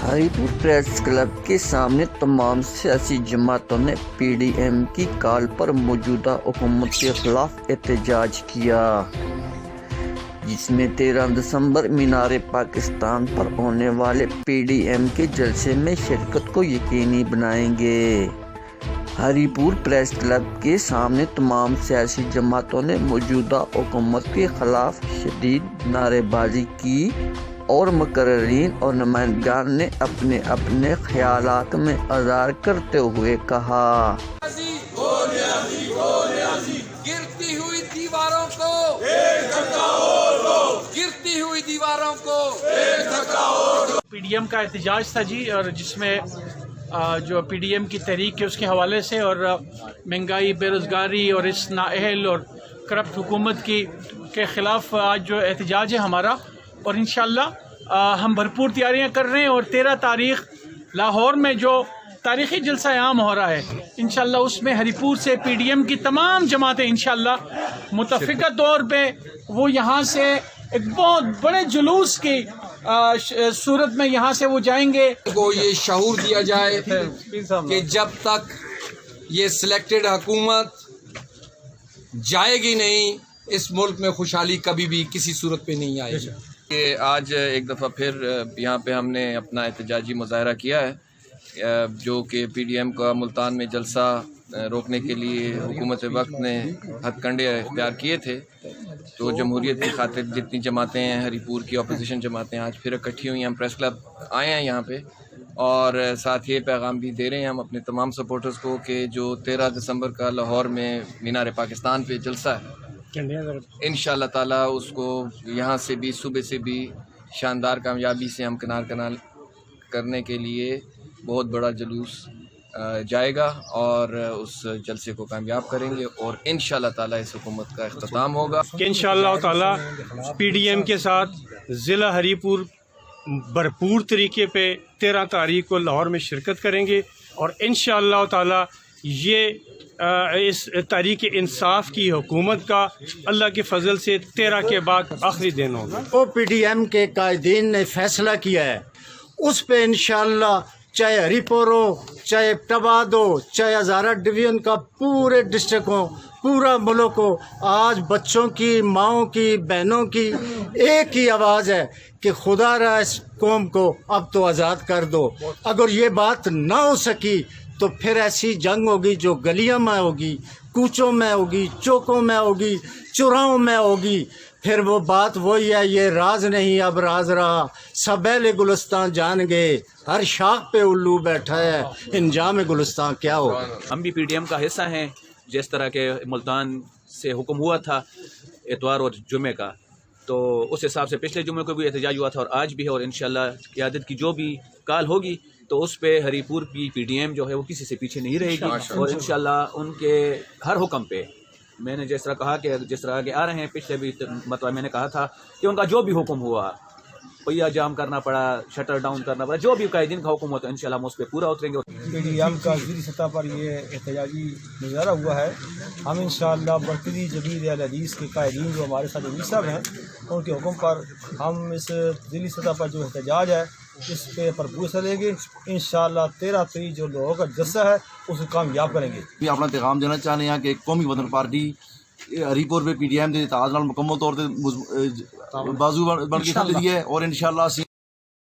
Haripur press club के सामने तमाम सियासी जमातों ने PDM की कॉल पर मौजूदा हुकूमत के खिलाफ एहतजाज किया, जिसमें 13 दिसंबर मीनार पाकिस्तान पर होने वाले PDM के जलसे में शिरकत को यकीनी बनाएंगे। हरिपुर प्रेस क्लब के सामने तमाम सियासी जमातों ने मौजूदा हुकूमत के खिलाफ शदीद नारेबाजी की और मुकर्ररीन और नुमाइंदगान ने अपने अपने ख्यालात में इज़हार करते हुए कहा, गिरती हुई दीवारों को एक धक्का और दो, गिरती हुई दीवारों को एक धक्का और दो। PDM का एहतजाज था जी, और जिसमें जो PDM की तहरीक है उसके हवाले से और महंगाई, बेरोज़गारी और इस नाअहल और करप्ट हुकूमत के ख़िलाफ़ आज जो एहतजाज है हमारा, और इंशाअल्लाह हम भरपूर तैयारियां कर रहे हैं। और 13 तारीख़ लाहौर में जो तारीख़ी जलसा आम हो रहा है, इंशाअल्लाह उसमें हरिपुर से PDM की तमाम जमातें इंशाअल्लाह मुतफ़िक़ा तौर पे वो यहाँ से एक बहुत बड़े जुलूस की सूरत में यहाँ से वो जाएंगे। को ये शऊर दिया जाए कि जब तक ये सिलेक्टेड हुकूमत जाएगी नहीं, इस मुल्क में खुशहाली कभी भी किसी सूरत पे नहीं आएगी। कि आज एक दफ़ा फिर यहाँ पे हमने अपना एहतजाजी मुज़ाहरा किया है, जो कि PDM का मुल्तान में जलसा रोकने के लिए हुकूमत वक्त ने हथकंडे इख्तियार किए थे। तो जमहूरियत की खातिर जितनी जमातें हैं, हरिपुर की अपोजिशन जमातें आज फिर इकट्ठी हुई हैं। हम प्रेस क्लब आए हैं यहाँ पे, और साथ ये पैगाम भी दे रहे हैं हम अपने तमाम सपोर्टर्स को कि जो 13 दिसंबर का लाहौर में मीनार पाकिस्तान पे जलसा है, इंशाअल्लाह ताला उसको यहाँ से भी सुबह से भी शानदार कामयाबी से हम किनार करने के लिए बहुत बड़ा जुलूस जाएगा और उस जलसे को कामयाब करेंगे, और इंशाअल्लाह ताला इस हुकूमत का इख्तिताम होगा। इंशाअल्लाह ताला PDM के साथ ज़िला हरिपुर भरपूर तरीके पे 13 तारीख को लाहौर में शिरकत करेंगे, और इंशाअल्लाह ताला ये इस तारीख़ इंसाफ की हुकूमत का अल्लाह के फजल से 13 के बाद आखिरी दिन होगा। वो PDM के कायदीन ने फैसला किया है, उस पे इंशाअल्लाह चाहे हरिपुर हो, चाहे टबाद हो, चाहे हज़ारा डिवीज़न का पूरे डिस्ट्रिक्ट हो, पूरा मुल्क हो, आज बच्चों की, माओं की, बहनों की एक ही आवाज़ है कि खुदा रा इस कौम को अब तो आज़ाद कर दो। अगर ये बात ना हो सकी तो फिर ऐसी जंग होगी जो गलियों में होगी, कूचों में होगी, चौकों में होगी, चौराहों में होगी। फिर वो बात वही है, ये राज नहीं अब राज रहा, सब अहले गुलिस्तान जान गए, हर शाख पे उल्लू बैठा है, इंजाम गुलिस्तान क्या हो। हम भी PDM का हिस्सा हैं। जिस तरह के मुल्तान से हुक्म हुआ था इतवार और जुमे का, तो उस हिसाब से पिछले जुमे को भी एहतजाज हुआ था और आज भी है, और इंशाअल्लाह क़यादत की जो भी काल होगी तो उस पे हरिपुर की PDM जो है वो किसी से पीछे नहीं रहेगी, और इंशाअल्लाह उनके हर हुक्म पे मैंने जिस तरह कहा कि जिस तरह आगे आ रहे हैं, पिछले भी मतलब मैंने कहा था कि उनका जो भी हुक्म हुआ, पहिया जाम करना पड़ा, शटर डाउन करना पड़ा, जो भी कायदीन का हुक्म होता है इंशाअल्लाह हम उस पर पूरा उतरेंगे। PDM का ज़िली सतह पर ये एहतजाजी मुज़ाहरा हुआ है। हम इंशाअल्लाह बरकती जदीद अल हदीस के कायदीन जो हमारे साथ अमीर साहब हैं, उनके हुक्म पर हम इस ज़िली सतह पर जो एहतजाज है इस पे भरपूर हिस्सा लेंगे। इंशाअल्लाह 13 तारीख जो लोगों का जलसा है उसे कामयाब करेंगे। अपना पैगाम देना चाह रहे हैं कि कौमी वतन पार्टी हरिपुर पे PDM के इत्तेहाद नाल मुकम्मल तौर पर बाजू बन के खड़ी है, और इंशाअल्लाह